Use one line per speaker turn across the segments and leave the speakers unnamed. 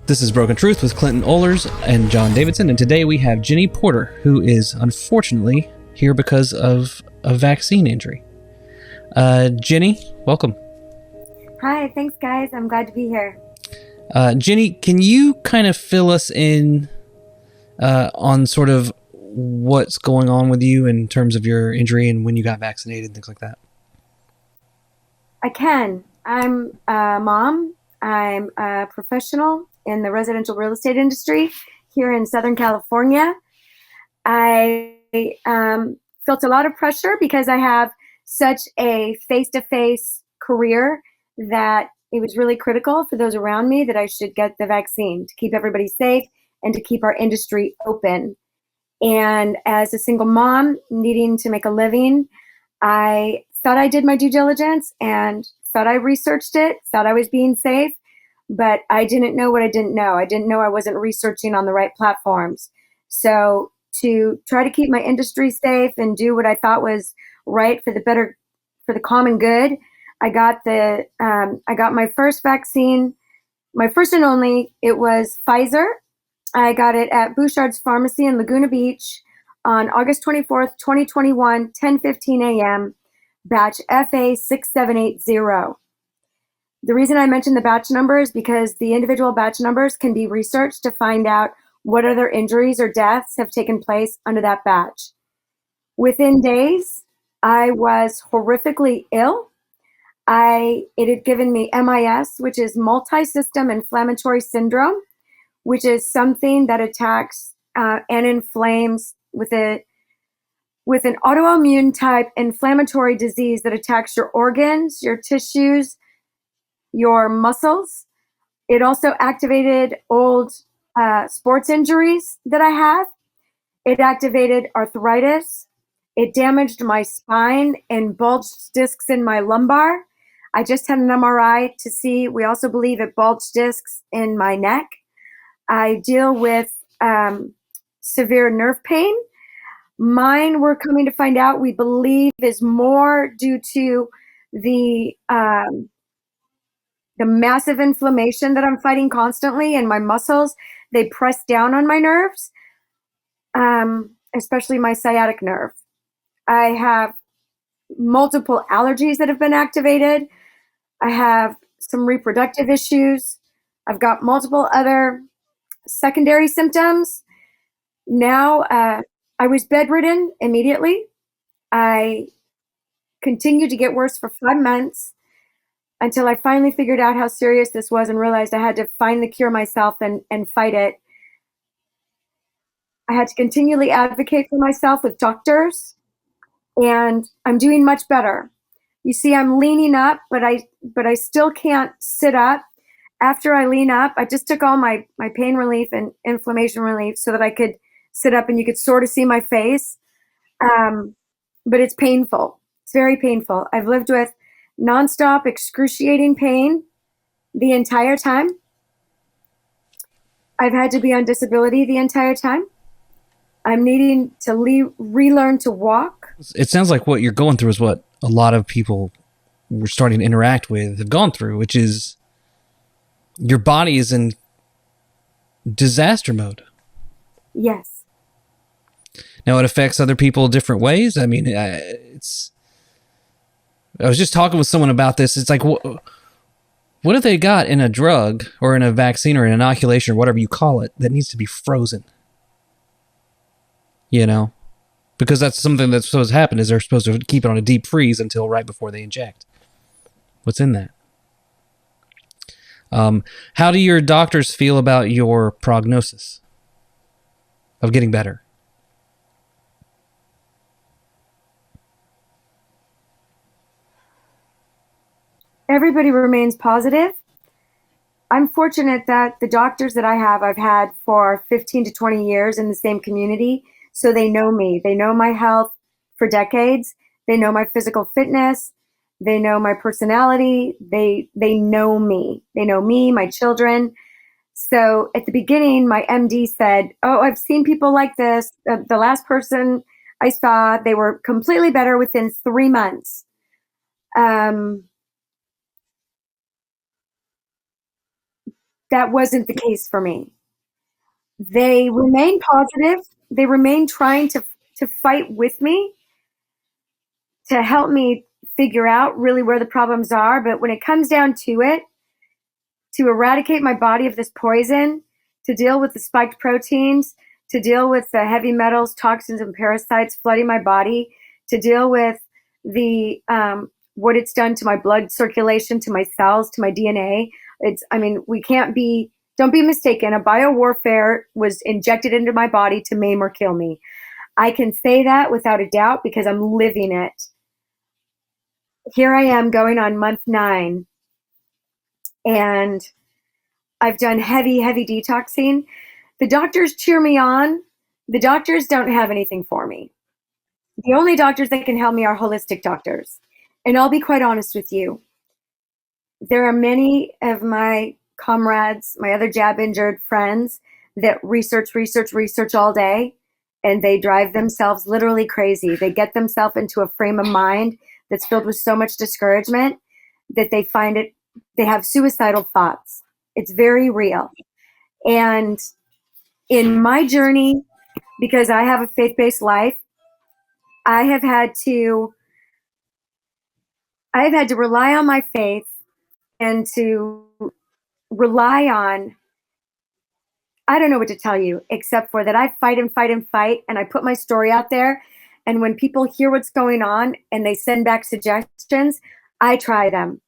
This is Broken Truth with Clinton Ohlers and John Davidson, and today we have Jenny Porter, who is unfortunately here because of a vaccine injury. Jenny, welcome.
Hi, thanks guys. I'm glad to be here.
Jenny, can you kind of fill us in on sort of what's going on with you in terms of your injury and when you got vaccinated and things like that?
I can. I'm a mom. I'm a professional in the residential real estate industry here in Southern California. I felt a lot of pressure because I have such a face-to-face career that it was really critical for those around me that I should get the vaccine to keep everybody safe and to keep our industry open. And as a single mom needing to make a living, I thought I did my due diligence and thought I researched it, thought I was being safe, but I didn't know what I didn't know. I didn't know I wasn't researching on the right platforms. So to try to keep my industry safe and do what I thought was right for the common good, I got my first vaccine, my first and only. It was Pfizer. I got it at Bouchard's Pharmacy in Laguna Beach on August 24th, 2021, 10:15 a.m., batch FA6780. The reason I mentioned the batch number is because the individual batch numbers can be researched to find out what other injuries or deaths have taken place under that batch. Within days, I was horrifically ill. It had given me MIS, which is multi-system inflammatory syndrome, which is something that attacks and inflames with an autoimmune type inflammatory disease that attacks your organs, your tissues, your muscles. It also activated old sports injuries that I have. It activated arthritis. It damaged my spine and bulged discs in my lumbar. I just had an MRI to see. We also believe it bulged discs in my neck. I deal with severe nerve pain. Mine, we're coming to find out, we believe is more due to the massive inflammation that I'm fighting constantly in my muscles. They press down on my nerves, especially my sciatic nerve. I have multiple allergies that have been activated. I have some reproductive issues. I've got multiple other secondary symptoms. Now, I was bedridden immediately. I continued to get worse for 5 months until I finally figured out how serious this was and realized I had to find the cure myself and fight it. I had to continually advocate for myself with doctors, and I'm doing much better. You see, I'm leaning up, but I still can't sit up. After I lean up, I just took all my pain relief and inflammation relief so that I could sit up and you could sort of see my face. But it's painful. It's very painful. I've lived with nonstop excruciating pain the entire time. I've had to be on disability the entire time. I'm needing to relearn to walk.
It sounds like what you're going through is what a lot of people we're starting to interact with have gone through, which is your body is in disaster mode.
Yes.
Now, it affects other people different ways. I mean, I was just talking with someone about this. It's like, what have they got in a drug or in a vaccine or an inoculation or whatever you call it that needs to be frozen? You know? Because that's something that's supposed to happen, is they're supposed to keep it on a deep freeze until right before they inject. What's in that? How do your doctors feel about your prognosis of getting better?
Everybody remains positive. I'm fortunate that the doctors that I've had for 15 to 20 years in the same community. So they know me. They know my health for decades. They know my physical fitness. They know my personality. They know me. They know me, my children. So at the beginning, my MD said, "Oh, I've seen people like this. The last person I saw, they were completely better within 3 months." that wasn't the case for me. They remain positive. They remain trying to fight with me, to help me figure out really where the problems are. But when it comes down to it, to eradicate my body of this poison, to deal with the spiked proteins, to deal with the heavy metals, toxins, and parasites flooding my body, to deal with the what it's done to my blood circulation, to my cells, to my DNA. We can't be, don't be mistaken. A biowarfare was injected into my body to maim or kill me. I can say that without a doubt because I'm living it. Here I am going on month 9, and I've done heavy, heavy detoxing. The doctors cheer me on. The doctors don't have anything for me. The only doctors that can help me are holistic doctors. And I'll be quite honest with you. There are many of my comrades, my other jab injured friends, that research all day, and they drive themselves literally crazy. They get themselves into a frame of mind that's filled with so much discouragement that they have suicidal thoughts. It's very real. And in my journey, because I have a faith-based life, I have had to rely on my faith and to rely on, I don't know what to tell you, except for that I fight and fight and fight, and I put my story out there. And when people hear what's going on and they send back suggestions, I try them.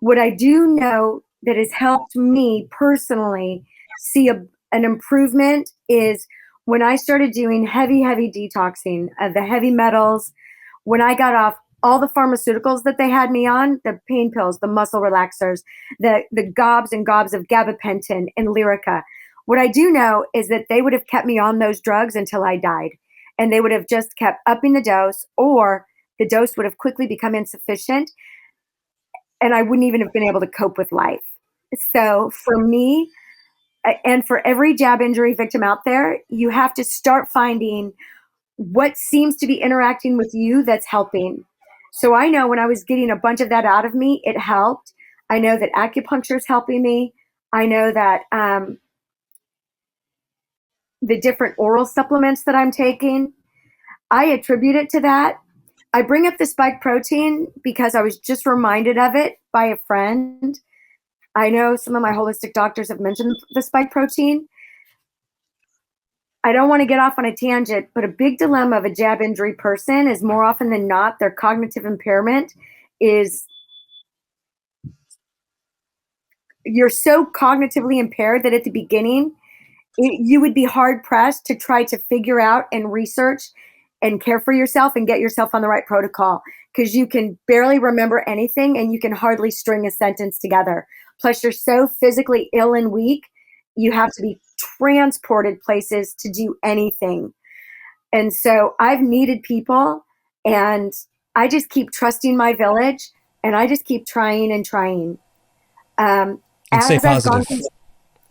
What I do know that has helped me personally see an improvement is when I started doing heavy, heavy detoxing of the heavy metals, when I got off all the pharmaceuticals that they had me on, the pain pills, the muscle relaxers, the gobs and gobs of gabapentin and Lyrica. What I do know is that they would have kept me on those drugs until I died. And they would have just kept upping the dose, or the dose would have quickly become insufficient, and I wouldn't even have been able to cope with life. So for me, and for every jab injury victim out there, you have to start finding what seems to be interacting with you that's helping. So I know when I was getting a bunch of that out of me, it helped. I know that acupuncture is helping me. I know that the different oral supplements that I'm taking, I attribute it to that. I bring up the spike protein because I was just reminded of it by a friend. I know some of my holistic doctors have mentioned the spike protein. I don't want to get off on a tangent, but a big dilemma of a jab injury person is more often than not, their cognitive impairment is, you're so cognitively impaired that at the beginning, you would be hard pressed to try to figure out and research and care for yourself and get yourself on the right protocol, because you can barely remember anything and you can hardly string a sentence together. Plus, you're so physically ill and weak, you have to be transported places to do anything. And so I've needed people, and I just keep trusting my village, and I just keep trying and trying.
And stay positive.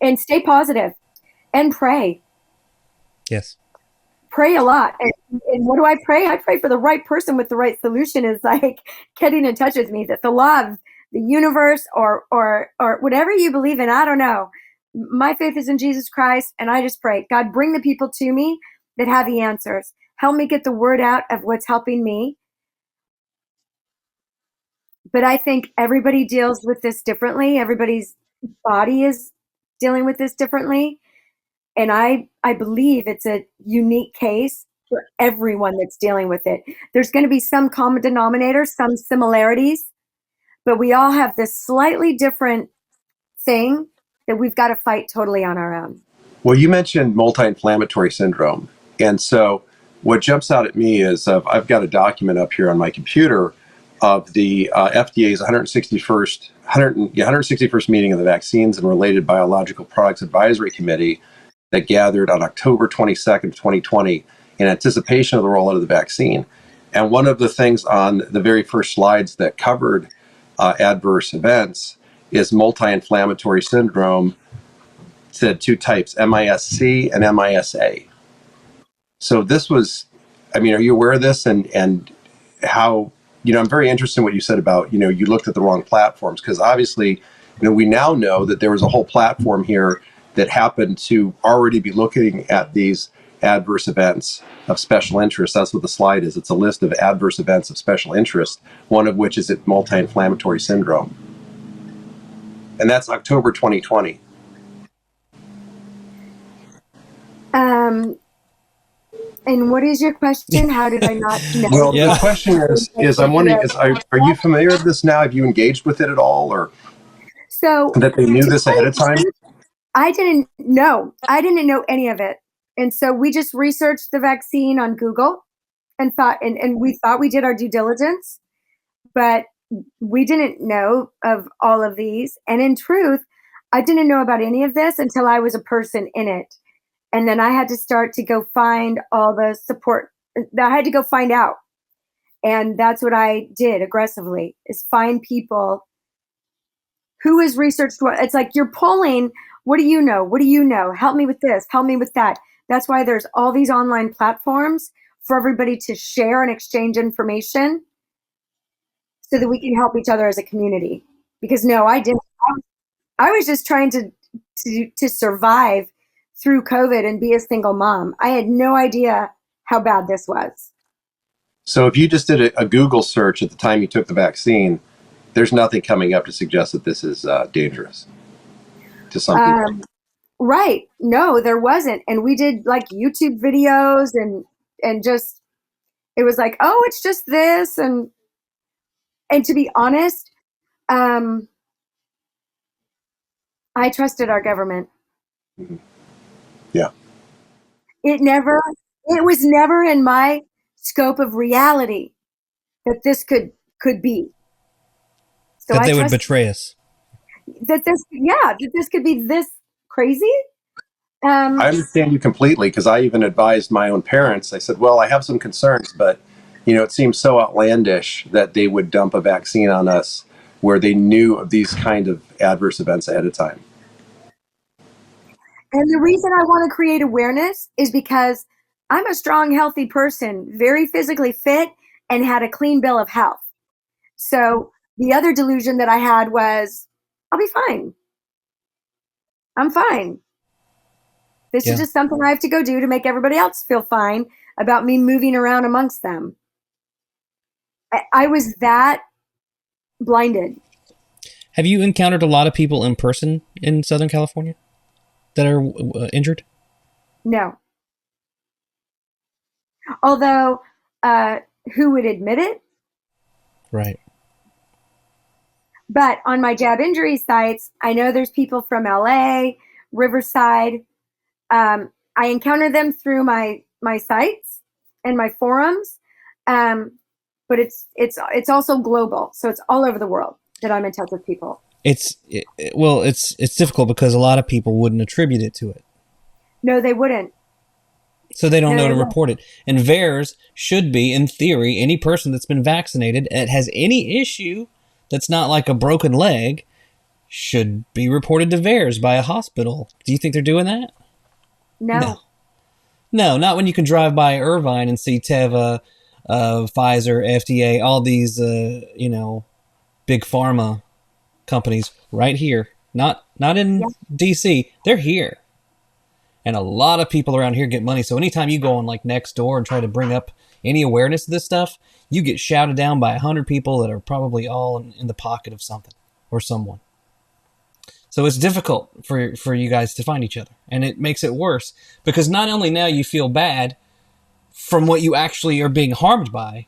And stay positive and pray.
Yes.
Pray a lot. And what do I pray? I pray for the right person with the right solution, is like getting in touch with me, that the law of the universe or whatever you believe in, I don't know. My faith is in Jesus Christ, and I just pray, God, bring the people to me that have the answers. Help me get the word out of what's helping me. But I think everybody deals with this differently. Everybody's body is dealing with this differently. And I believe it's a unique case for everyone that's dealing with it. There's going to be some common denominators, some similarities, but we all have this slightly different thing that we've got to fight totally on our own.
Well, you mentioned multi-inflammatory syndrome. And so what jumps out at me is I've got a document up here on my computer of the FDA's 161st meeting of the Vaccines and Related Biological Products Advisory Committee that gathered on October 22nd, 2020 in anticipation of the rollout of the vaccine. And one of the things on the very first slides that covered adverse events is multi-inflammatory syndrome, said 2 types, MISC and MISA. So this was, are you aware of this, and how, I'm very interested in what you said about, you looked at the wrong platforms, because obviously We now know that there was a whole platform here that happened to already be looking at these adverse events of special interest. That's what the slide is. It's a list of adverse events of special interest, one of which is multi-inflammatory syndrome. And that's October 2020.
And what is your question? How did I not know?
Well, the question is I'm wondering, are you familiar with this now? Have you engaged with it at all, or
so
that they knew this ahead of time?
I didn't know. I didn't know any of it. And so we just researched the vaccine on Google and thought, and we thought we did our due diligence, but we didn't know of all of these. And in truth, I didn't know about any of this until I was a person in it. And then I had to start to go find all the support. I had to go find out. And that's what I did aggressively, is find people who has researched what. It's like you're polling, what do you know? What do you know? Help me with this. Help me with that. That's why there's all these online platforms for everybody to share and exchange information so that we can help each other as a community. Because no, I didn't. I was just trying to survive through COVID and be a single mom. I had no idea how bad this was.
So if you just did a Google search at the time you took the vaccine, there's nothing coming up to suggest that this is dangerous to some people.
Right. No, there wasn't. And we did like YouTube videos and just, it was like, oh, it's just this. And to be honest, I trusted our government.
Mm-hmm. Yeah.
It was never in my scope of reality that this could be. So
that they would betray us.
That this could be this crazy.
I understand you completely, because I even advised my own parents. I said, well, I have some concerns, but it seems so outlandish that they would dump a vaccine on us where they knew of these kind of adverse events ahead of time.
And the reason I want to create awareness is because I'm a strong, healthy person, very physically fit, and had a clean bill of health. So the other delusion that I had was, I'll be fine. I'm fine. This is just something I have to go do to make everybody else feel fine about me moving around amongst them. I was that blinded.
Have you encountered a lot of people in person in Southern California that are injured?
No. Although, who would admit it?
Right.
But on my jab injury sites, I know there's people from LA, Riverside. I encounter them through my sites and my forums. But it's also global. So it's all over the world that I'm in touch with people. It's
difficult because a lot of people wouldn't attribute it to it.
No, they wouldn't.
So they don't know to report it. And VAERS should be, in theory, any person that's been vaccinated and has any issue that's not like a broken leg should be reported to VAERS by a hospital. Do you think they're doing that?
No.
No, not when you can drive by Irvine and see Teva, Pfizer, FDA, all these, big pharma companies right here. Not in DC. They're here. And a lot of people around here get money. So anytime you go on like Nextdoor and try to bring up any awareness of this stuff, you get shouted down by 100 people that are probably all in the pocket of something or someone. So it's difficult for you guys to find each other. And it makes it worse because not only now you feel bad from what you actually are being harmed by,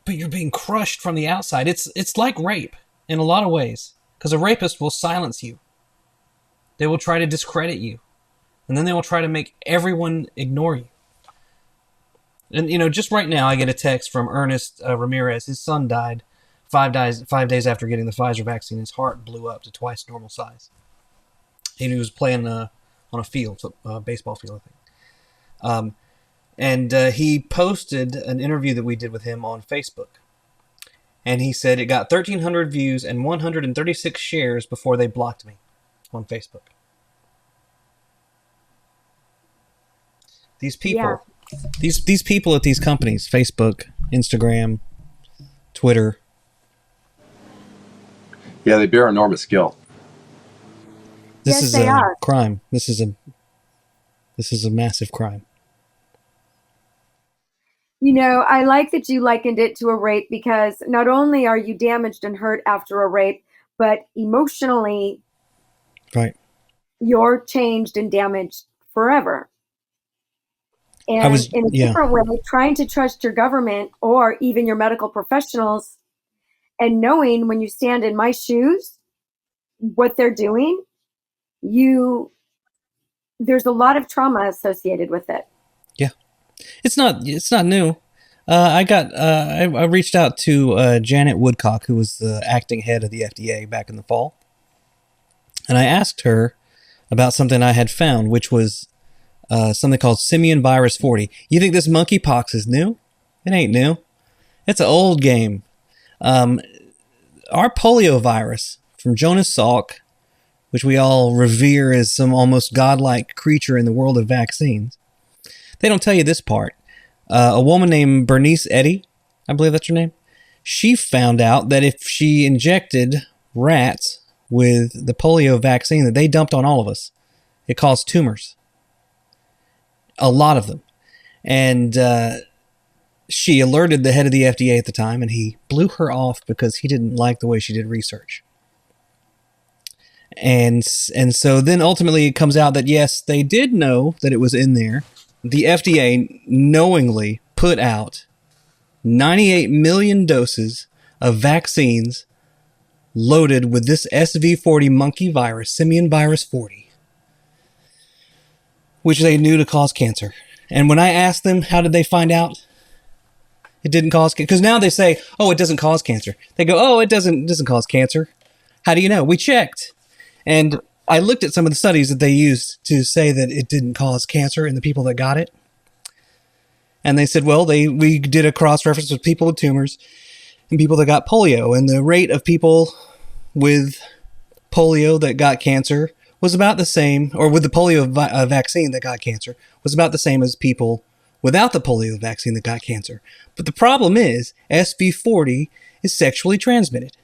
but you're being crushed from the outside. It's like rape in a lot of ways because a rapist will silence you. They will try to discredit you. And then they will try to make everyone ignore you. And, just right now, I get a text from Ernest Ramirez. His son died 5 days after getting the Pfizer vaccine. His heart blew up to twice normal size. He was playing on a field, a baseball field, I think. And he posted an interview that we did with him on Facebook. And he said it got 1,300 views and 136 shares before they blocked me on Facebook. These people, these people at these companies, Facebook, Instagram, Twitter.
Yeah, they bear enormous guilt.
This
Yes,
is
they
a
are.
crime. This is a massive crime.
I like that you likened it to a rape because not only are you damaged and hurt after a rape, but emotionally
Right.
you're changed and damaged forever.
I
And
was
in a
yeah.
different way, trying to trust your government or even your medical professionals and knowing when you stand in my shoes what they're doing, you there's a lot of trauma associated with it.
Yeah. It's not new. I reached out to Janet Woodcock, who was the acting head of the FDA back in the fall, and I asked her about something I had found, which was something called simian virus 40. You think this monkeypox is new? It ain't new. It's an old game. Um, our polio virus from Jonas Salk, which we all revere as some almost godlike creature in the world of vaccines, they don't tell you this part. A woman named Bernice Eddy, I believe that's her name, she found out that if she injected rats with the polio vaccine that they dumped on all of us, it caused tumors. A lot of them. And she alerted the head of the FDA at the time, and he blew her off because he didn't like the way she did research. And so then ultimately it comes out that yes, they did know that it was in there. The FDA knowingly put out 98 million doses of vaccines loaded with this SV40 monkey virus, simian virus 40, which they knew to cause cancer. And when I asked them how did they find out it didn't cause cancer, because now they say, oh, it doesn't cause cancer. They go, oh, it doesn't cause cancer. How do you know? We checked. And I looked at some of the studies that they used to say that it didn't cause cancer in the people that got it. And they said, well, we did a cross-reference with people with tumors and people that got polio. And the rate of people with polio that got cancer was about the same, or with the polio vaccine that got cancer, was about the same as people without the polio vaccine that got cancer. But the problem is, SV40 is sexually transmitted.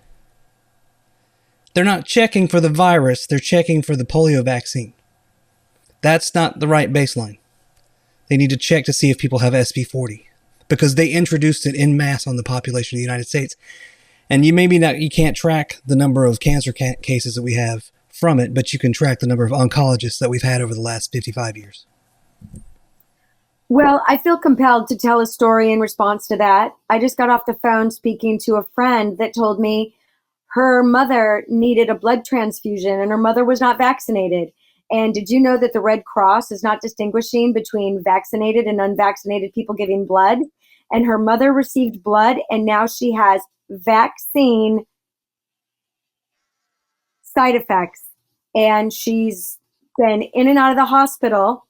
They're not checking for the virus, they're checking for the polio vaccine. That's not the right baseline. They need to check to see if people have SV40 because they introduced it en masse on the population of the United States. And you can't track the number of cancer cases that we have from it, but you can track the number of oncologists that we've had over the last 55 years.
Well, I feel compelled to tell a story in response to that. I just got off the phone speaking to a friend that told me her mother needed a blood transfusion and her mother was not vaccinated. And did you know that the Red Cross is not distinguishing between vaccinated and unvaccinated people giving blood? And her mother received blood and now she has vaccine side effects. And she's been in and out of the hospital.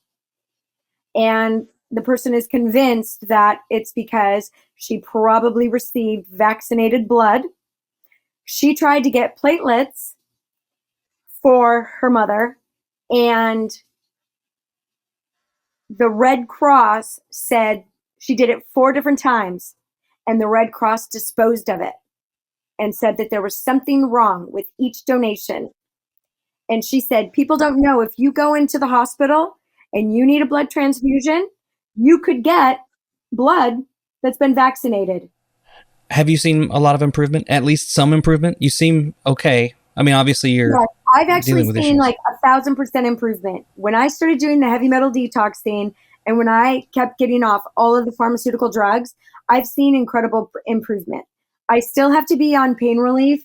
And the person is convinced that it's because she probably received vaccinated blood. She tried to get platelets for her mother, and the Red Cross said she did it 4 different times, and the Red Cross disposed of it and said that there was something wrong with each donation. And she said, people don't know if you go into the hospital and you need a blood transfusion, you could get blood that's been vaccinated.
Have you seen a lot of improvement? At least some improvement? You seem okay. I mean, obviously you're
Yes, I've actually
dealing with
seen
issues.
like 1,000% improvement. When I started doing the heavy metal detox thing and when I kept getting off all of the pharmaceutical drugs, I've seen incredible improvement. I still have to be on pain relief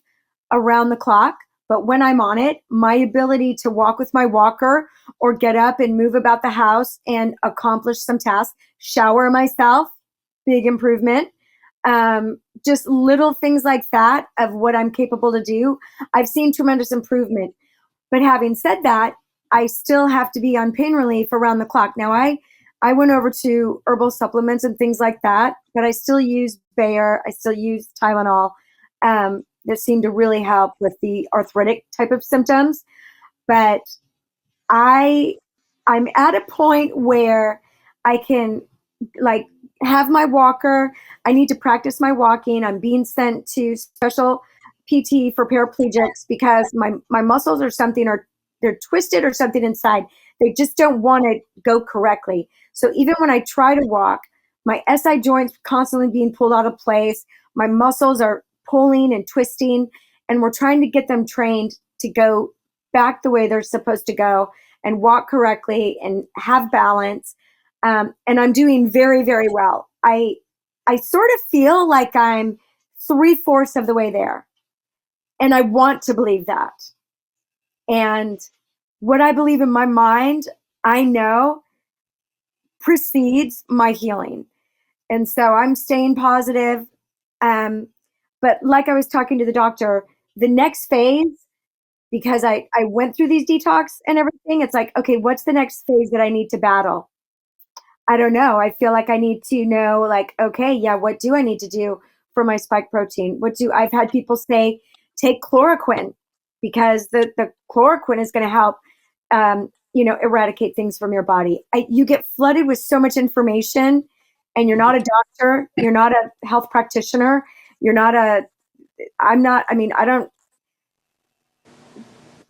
around the clock, but when I'm on it, my ability to walk with my walker or get up and move about the house and accomplish some tasks, shower myself, big improvement. Just little things like that of what I'm capable to do. I've seen tremendous improvement. But having said that, I still have to be on pain relief around the clock. Now, I went over to herbal supplements and things like that, but I still use Bayer. I still use Tylenol that seem to really help with the arthritic type of symptoms. But I I'm at a point where I can like have my walker. I need to practice my walking. I'm being sent to special PT for paraplegics because my muscles or something are they're twisted or something inside. They just don't want to go correctly. So even when I try to walk, my SI joints constantly being pulled out of place. My muscles are pulling and twisting, and we're trying to get them trained to go back the way they're supposed to go and walk correctly and have balance. And I'm doing very, very well. I sort of feel like I'm 3/4 of the way there. And I want to believe that. And what I believe in my mind, I know precedes my healing. And so I'm staying positive. But like I was talking to the doctor, the next phase, because I went through these detox and everything, it's like, okay, what's the next phase that I need to battle? I don't know. I feel like I need to know, like, okay, yeah, what do I need to do for my spike protein? I've had people say, take chloroquine, because the chloroquine is going to help, eradicate things from your body. You get flooded with so much information, and you're not a doctor, you're not a health practitioner, I'm not, I mean, I don't,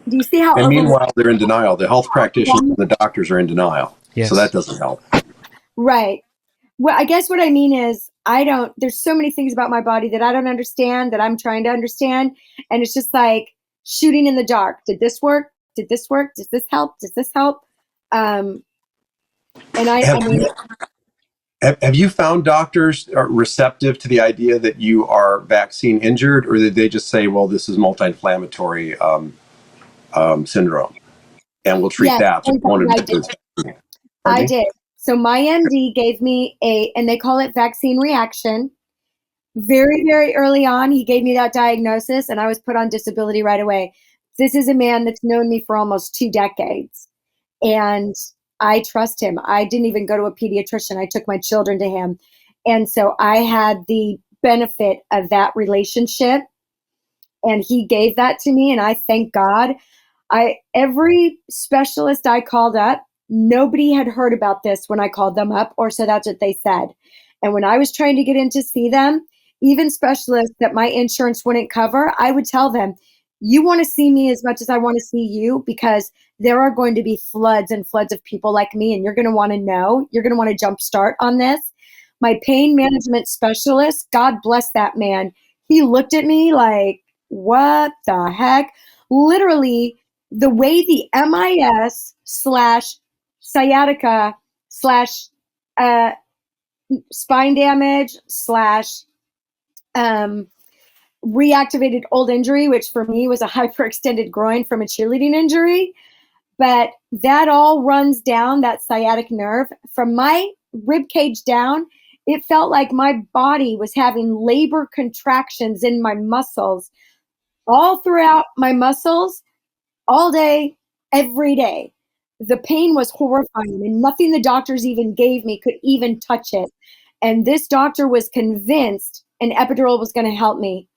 do you see how
And
overwhelming?
meanwhile, they're in denial. The health practitioners and the doctors are in denial.
Yes.
So that doesn't help.
Right. Well, I guess what I mean is there's so many things about my body that I don't understand, that I'm trying to understand. And it's just like shooting in the dark. Did this work? Did this work? Does this help? Does this help? And
Have you found doctors are receptive to the idea that you are vaccine injured, or did they just say, well, this is multi-inflammatory syndrome, and we'll treat
yes,
that?
I did. So my MD gave me and they call it vaccine reaction. Very, very early on, he gave me that diagnosis, and I was put on disability right away. This is a man that's known me for almost 2 decades, and I trust him. I didn't even go to a pediatrician. I took my children to him. And so I had the benefit of that relationship, and he gave that to me, and I thank God. Every specialist I called up, nobody had heard about this when I called them up, or so that's what they said. And when I was trying to get in to see them, even specialists that my insurance wouldn't cover, I would tell them, you want to see me as much as I want to see you, because there are going to be floods and floods of people like me, and you're going to want to know, you're going to want to jumpstart on this. My pain management specialist, God bless that man. He looked at me like, what the heck? Literally, the way the MIS slash sciatica slash spine damage slash reactivated old injury, which for me was a hyperextended groin from a cheerleading injury. But that all runs down that sciatic nerve. From my rib cage down, it felt like my body was having labor contractions in my muscles, all throughout my muscles, all day, every day. The pain was horrifying, and nothing the doctors even gave me could even touch it. And this doctor was convinced an epidural was going to help me.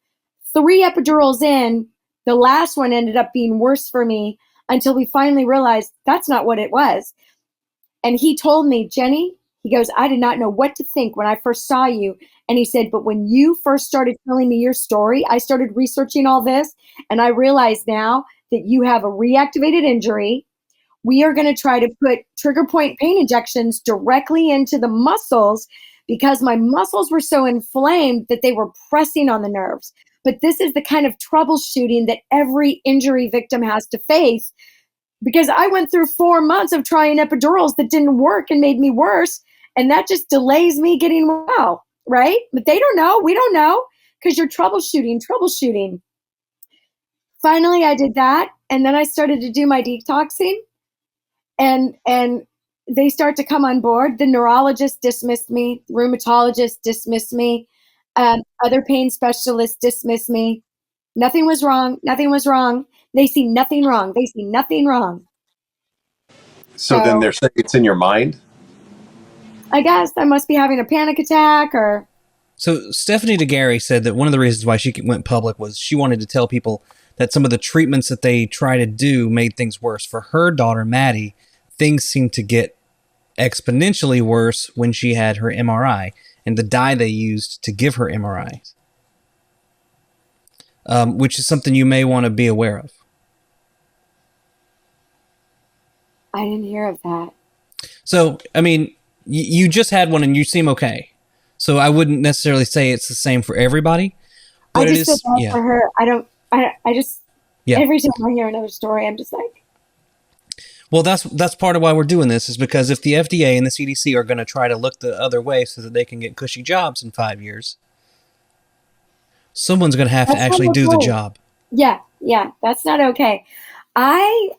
3 epidurals in, the last one ended up being worse for me, until we finally realized that's not what it was. And he told me, Jenny, he goes, I did not know what to think when I first saw you. And he said, but when you first started telling me your story, I started researching all this, and I realize now that you have a reactivated injury. We are going to try to put trigger point pain injections directly into the muscles, because my muscles were so inflamed that they were pressing on the nerves. But this is the kind of troubleshooting that every injury victim has to face, because I went through 4 months of trying epidurals that didn't work and made me worse. And that just delays me getting well, right? But they don't know. We don't know, because you're troubleshooting. Finally, I did that. And then I started to do my detoxing, and they start to come on board. The neurologist dismissed me. The rheumatologist dismissed me. Other pain specialists dismissed me. Nothing was wrong. They see nothing wrong.
So then they're saying it's in your mind?
I guess I must be having a panic attack, or...
So Stephanie DeGarry said that one of the reasons why she went public was she wanted to tell people that some of the treatments that they try to do made things worse. For her daughter, Maddie, things seemed to get exponentially worse when she had her MRI and the dye they used to give her MRIs, which is something you may want to be aware of.
I didn't hear of that.
So, I mean, you just had one and you seem okay. So I wouldn't necessarily say it's the same for everybody,
I
but it
just feel
is,
bad
yeah,
for her. I don't. I just
yeah.
every time I hear another story, I'm just like,
Well, that's part of why we're doing this is because if the FDA and the CDC are going to try to look the other way so that they can get cushy jobs in 5 years, someone's going to have to
that's not
actually do the
okay.
job.
Yeah, yeah, that's not okay. I,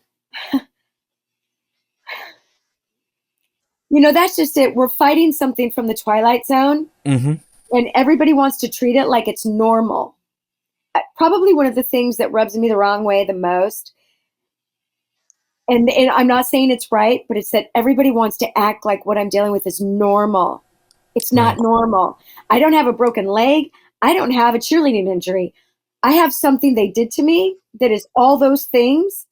that's just it. We're fighting something from the Twilight Zone,
Mm-hmm.
and everybody wants to treat it like it's normal. Probably one of the things that rubs me the wrong way the most, and I'm not saying it's right, but it's that everybody wants to act like what I'm dealing with is normal. It's not
Right.
normal. I don't have a broken leg. I don't have a cheerleading injury. I have something they did to me that is all those things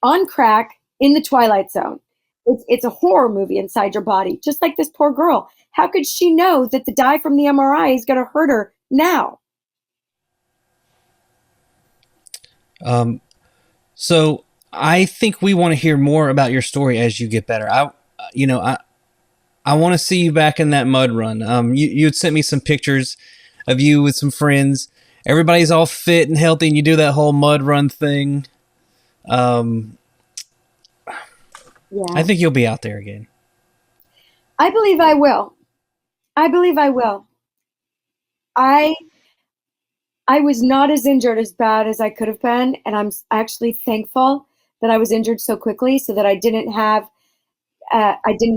on crack in the Twilight Zone. It's a horror movie inside your body, just like this poor girl. How could she know that the dye from the MRI is going to hurt her now?
So I think we want to hear more about your story as you get better. You know, I want to see you back in that mud run. You had sent me some pictures of you with some friends. Everybody's all fit and healthy, and you do that whole mud run thing. Um, I
Yeah,
think you'll be out there again.
I believe I will. I believe I will. I I was not as injured as bad as I could have been, and I'm actually thankful that I was injured so quickly, so that I didn't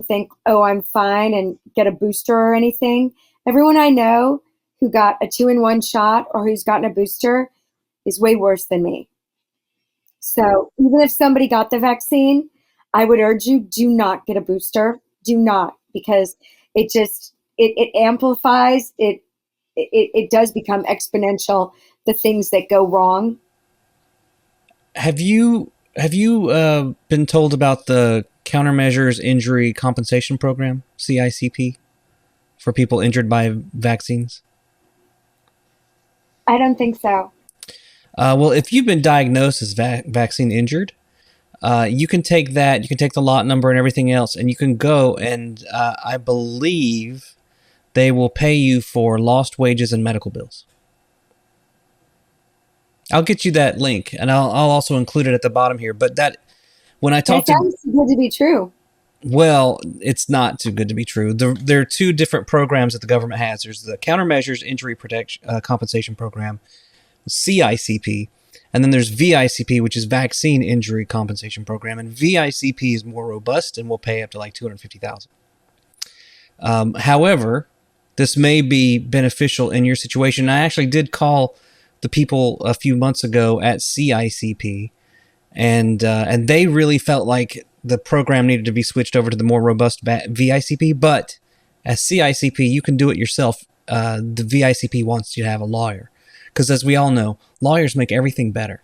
think, oh, I'm fine and get a booster or anything. Everyone I know who got a 2-in-1 shot or who's gotten a booster is way worse than me. So even if somebody got the vaccine, I would urge you, do not get a booster. Do not, because it amplifies it does become exponential, the things that go wrong.
Have you been told about the Countermeasures Injury Compensation Program (CICP) for people injured by vaccines?
I don't think so.
Well, if you've been diagnosed as vaccine injured, you can take that. You can take the lot number and everything else, and you can go and I believe they will pay you for lost wages and medical bills. I'll get you that link, and I'll also include it at the bottom here. But that when I
That
talk to,
sounds too good to be true.
well, it's not too good to be true. There are two different programs that the government has. There's the Countermeasures Injury Protection Compensation Program, CICP, and then there's VICP, which is Vaccine Injury Compensation Program. And VICP is more robust and will pay up to like $250,000. However, this may be beneficial in your situation. I actually did call the people a few months ago at CICP, and they really felt like the program needed to be switched over to the more robust VICP. But as CICP, you can do it yourself. The VICP wants you to have a lawyer, because as we all know, lawyers make everything better.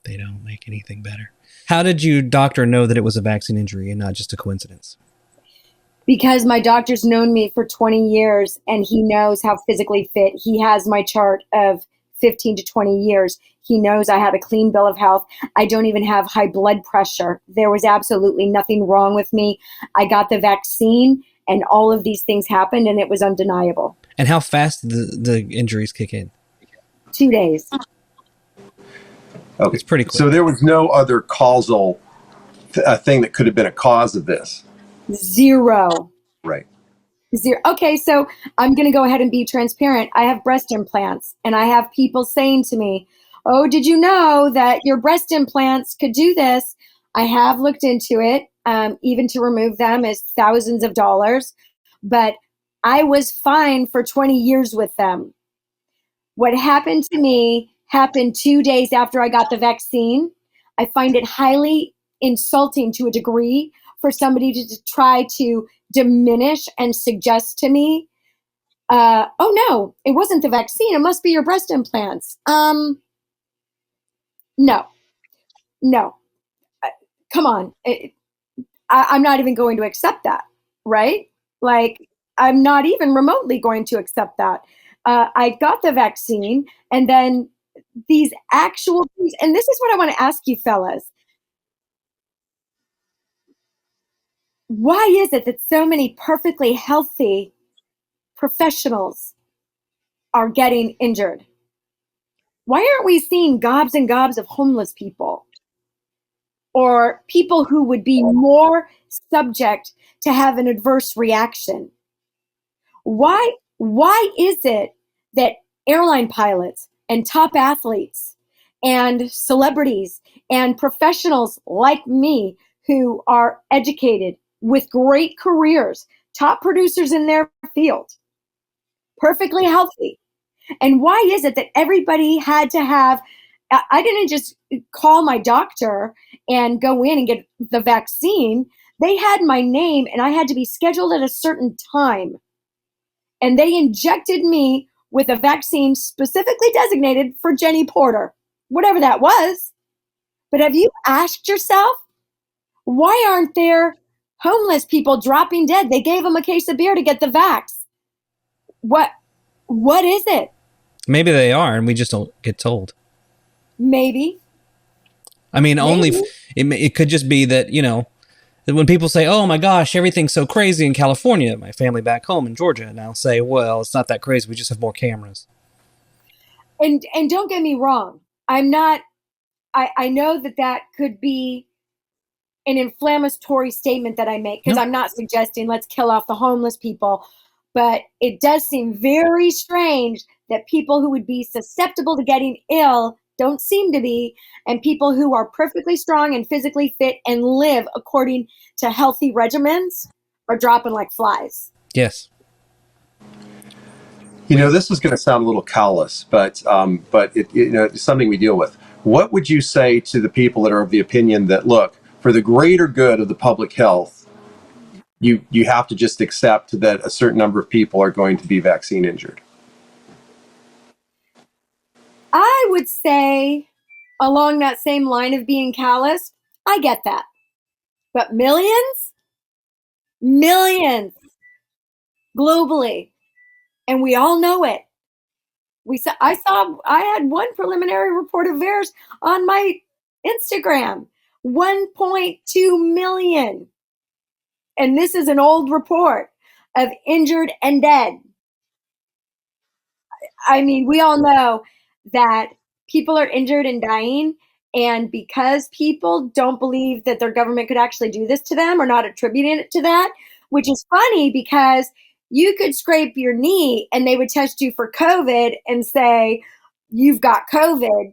They don't make anything better. How did your doctor know that it was a vaccine injury and not just a coincidence?
Because my doctor's known me for 20 years and he knows how physically fit. He has my chart of 15 to 20 years. He knows I have a clean bill of health. I don't even have high blood pressure. There was absolutely nothing wrong with me. I got the vaccine and all of these things happened and it was undeniable.
And how fast the injuries kick in?
2 days.
Okay.
It's pretty quick.
So there was no other causal thing that could have been a cause of this.
Zero.
Right.
Zero. Okay, so I'm going to go ahead and be transparent. I have breast implants, and I have people saying to me, oh, did you know that your breast implants could do this? I have looked into it. Even to remove them is thousands of dollars, but I was fine for 20 years with them. What happened to me happened 2 days after I got the vaccine. I find it highly insulting to a degree for somebody to try to diminish and suggest to me, oh no, it wasn't the vaccine. It must be your breast implants. No, no, come on. I'm not even going to accept that, right? Like, I'm not even remotely going to accept that. I got the vaccine, and then these actual things, and this is what I want to ask you, fellas. why is it that so many perfectly healthy professionals are getting injured? Why aren't we seeing gobs and gobs of homeless people or people who would be more subject to have an adverse reaction? Why is it that airline pilots and top athletes and celebrities and professionals like me who are educated with great careers, top producers in their field, perfectly healthy, and why is it that everybody had to have, I didn't just call my doctor and go in and get the vaccine. They had my name and I had to be scheduled at a certain time. And they injected me with a vaccine specifically designated for Jenny Porter, whatever that was. But have you asked yourself, why aren't there homeless people dropping dead? They gave them a case of beer to get the vax. What is it?
Maybe they are, and we just don't get told.
Maybe.
I mean, only
Maybe.
it could just be that, that when people say, "Oh my gosh, everything's so crazy in California," my family back home in Georgia, and I'll say, "Well, it's not that crazy. We just have more cameras."
And don't get me wrong. I'm not. I know that could be an inflammatory statement that I make because
No.
I'm not suggesting let's kill off the homeless people, but it does seem very strange that people who would be susceptible to getting ill don't seem to be, and people who are perfectly strong and physically fit and live according to healthy regimens are dropping like flies.
Yes.
This is going to sound a little callous, but it's something we deal with. What would you say to the people that are of the opinion that, look, for the greater good of the public health, you have to just accept that a certain number of people are going to be vaccine injured?
I would say, along that same line of being callous, I get that. But millions? Millions globally. And we all know it. I had one preliminary report of VAERS on my Instagram. 1.2 million. And this is an old report of injured and dead. I mean, we all know that people are injured and dying. And because people don't believe that their government could actually do this to them or not attributing it to that, which is funny because you could scrape your knee and they would test you for COVID and say, you've got COVID,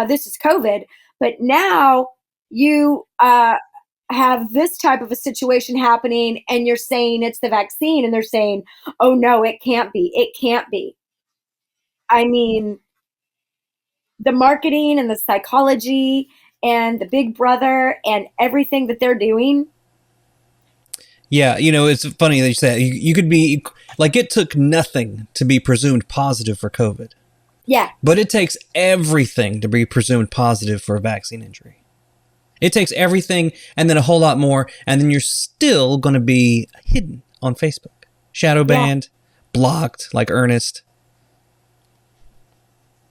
this is COVID. But now you have this type of a situation happening and you're saying it's the vaccine and they're saying, oh no, it can't be. It can't be. I mean, the marketing and the psychology and the Big Brother and everything that they're doing.
Yeah, it's funny that you say that. You could be, like, it took nothing to be presumed positive for COVID.
Yeah.
But it takes everything to be presumed positive for a vaccine injury. It takes everything and then a whole lot more, and then you're still going to be hidden on Facebook. Shadow banned, blocked, like Ernest.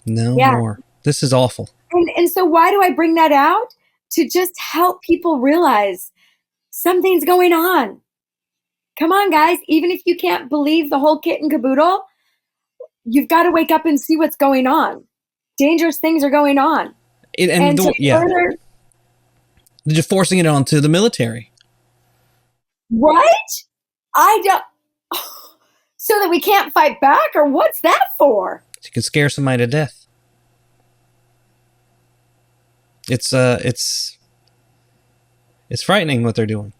No more. This is awful.
And so why do I bring that out? To just help people realize something's going on. Come on, guys. Even if you can't believe the whole kit and caboodle, you've got to wake up and see what's going on. Dangerous things are going on.
They're just forcing it onto the military.
Right? I don't. So that we can't fight back, or what's that for?
You can scare somebody to death. It's frightening what they're doing.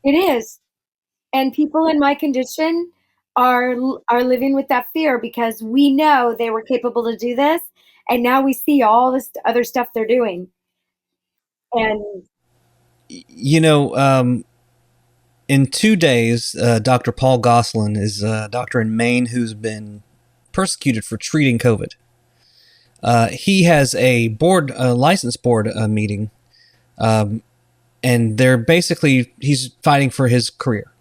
It is. And people in my condition are living with that fear because we know they were capable to do this, and now we see all this other stuff they're doing. And
in 2 days, Dr. Paul Gosselin is a doctor in Maine who's been persecuted for treating COVID. He has a license board meeting, and they're basically, he's fighting for his career.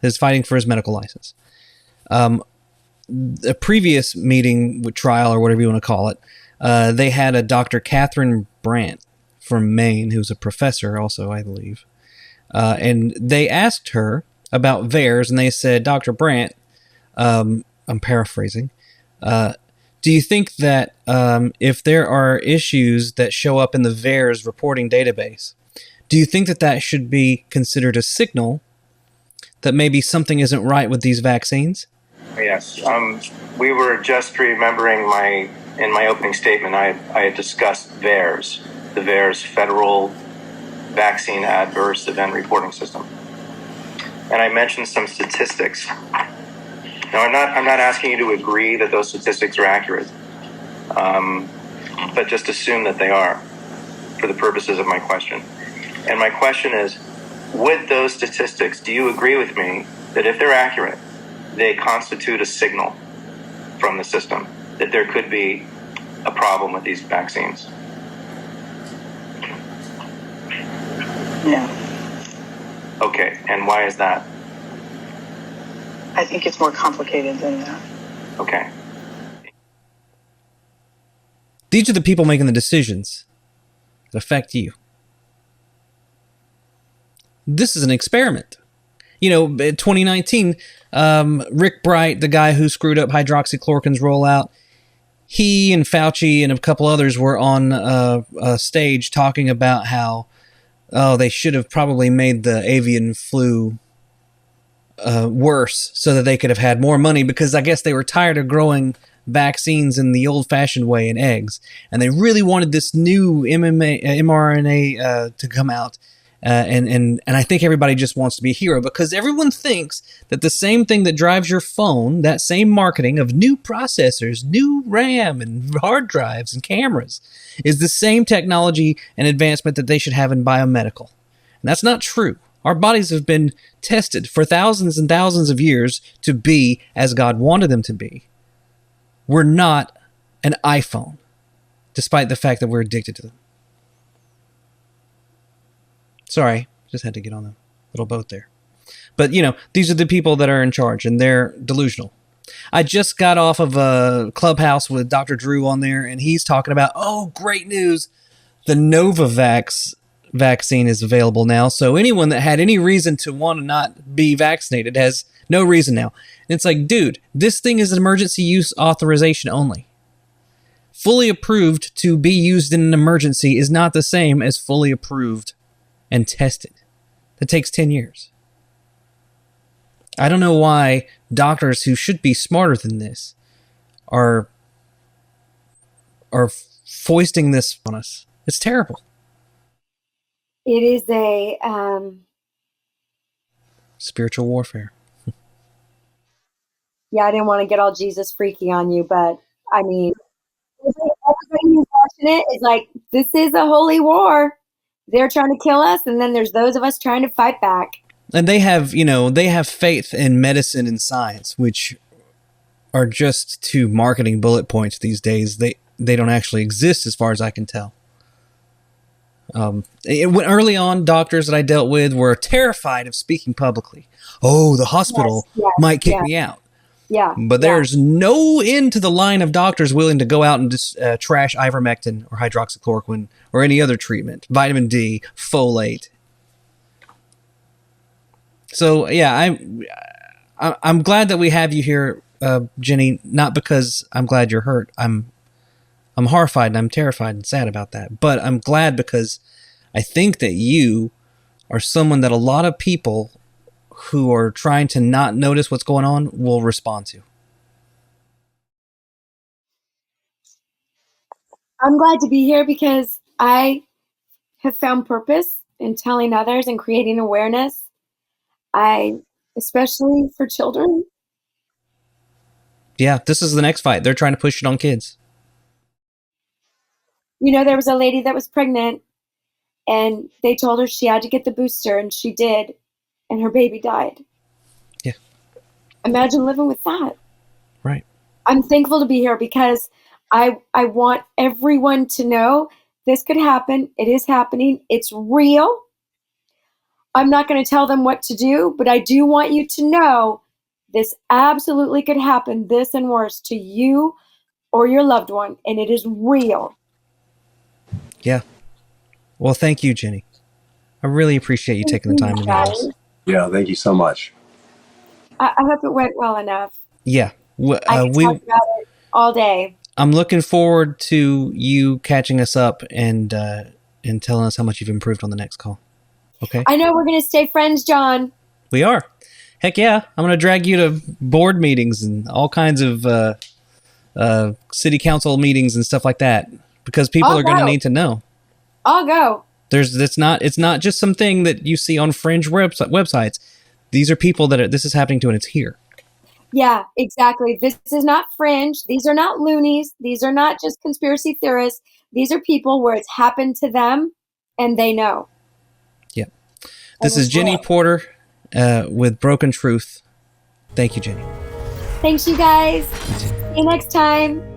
He's fighting for his medical license. A previous meeting with trial, or whatever you want to call it, they had a Dr. Catherine Brandt from Maine, who's a professor also, I believe. and they asked her about VAERS, and they said, Dr. Brandt, I'm paraphrasing, do you think that if there are issues that show up in the VAERS reporting database, do you think that that should be considered a signal that maybe something isn't right with these vaccines?
Yes. We were just remembering in my opening statement, I had discussed VAERS, the VAERS Federal Vaccine Adverse Event Reporting System. And I mentioned some statistics. Now, I'm not asking you to agree that those statistics are accurate, but just assume that they are for the purposes of my question. And my question is, with those statistics, do you agree with me that if they're accurate, they constitute a signal from the system that there could be a problem with these vaccines?
No.
Okay, and why is that?
I think it's more complicated than that.
Okay.
These are the people making the decisions that affect you. This is an experiment. You know, in 2019, Rick Bright, the guy who screwed up hydroxychloroquine's rollout, he and Fauci and a couple others were on a stage talking about how, they should have probably made the avian flu worse so that they could have had more money, because I guess they were tired of growing vaccines in the old-fashioned way in eggs, and they really wanted this new mRNA to come out. And I think everybody just wants to be a hero, because everyone thinks that the same thing that drives your phone, that same marketing of new processors, new RAM and hard drives and cameras, is the same technology and advancement that they should have in biomedical. And that's not true. Our bodies have been tested for thousands and thousands of years to be as God wanted them to be. We're not an iPhone, despite the fact that we're addicted to them. Sorry, just had to get on a little boat there. But, you know, these are the people that are in charge, and they're delusional. I just got off of a Clubhouse with Dr. Drew on there, and he's talking about, great news. The Novavax vaccine is available now. So anyone that had any reason to want to not be vaccinated has no reason now. And it's like, dude, this thing is an emergency use authorization only. Fully approved to be used in an emergency is not the same as fully approved and tested. That takes 10 years. I don't know why doctors who should be smarter than this are foisting this on us. It's terrible.
It is a
Spiritual warfare.
yeah, I didn't want to get all Jesus freaky on you, but I mean, everybody who's watching it is like, this is a holy war. They're trying to kill us, and then there's those of us trying to fight back.
And they have faith in medicine and science, which are just two marketing bullet points these days. They don't actually exist as far as I can tell. Early on, doctors that I dealt with were terrified of speaking publicly. Oh, the hospital might kick me out.
Yeah.
But there's no end to the line of doctors willing to go out and just trash ivermectin or hydroxychloroquine or any other treatment, vitamin D, folate. So yeah, I'm glad that we have you here, Jenny. Not because I'm glad you're hurt. I'm horrified and I'm terrified and sad about that. But I'm glad because I think that you are someone that a lot of people who are trying to not notice what's going on will respond to.
I'm glad to be here because I have found purpose in telling others and creating awareness. Especially for children.
Yeah, this is the next fight. They're trying to push it on kids.
You know, there was a lady that was pregnant, and they told her she had to get the booster, and she did, and her baby died.
Yeah.
Imagine living with that.
Right.
I'm thankful to be here because I want everyone to know this could happen. It is happening. It's real. I'm not going to tell them what to do, but I do want you to know this absolutely could happen, this and worse, to you or your loved one, and it is real.
Yeah. Well, thank you, Jenny. I really appreciate you taking the time to be with us.
Yeah, thank you so much.
I hope it went well enough.
Yeah.
I could talk about it all day.
I'm looking forward to you catching us up and telling us how much you've improved on the next call. Okay?
I know we're going to stay friends, John.
We are. Heck yeah. I'm going to drag you to board meetings and all kinds of city council meetings and stuff like that because people are going to need to know.
I'll go.
It's not just something that you see on fringe websites. These are people this is happening to, and it's here.
Yeah, exactly. This is not fringe. These are not loonies. These are not just conspiracy theorists. These are people where it's happened to them and they know.
Yeah. This is Jenny Porter with Broken Truth. Thank you, Jenny.
Thanks, you guys. See you next time.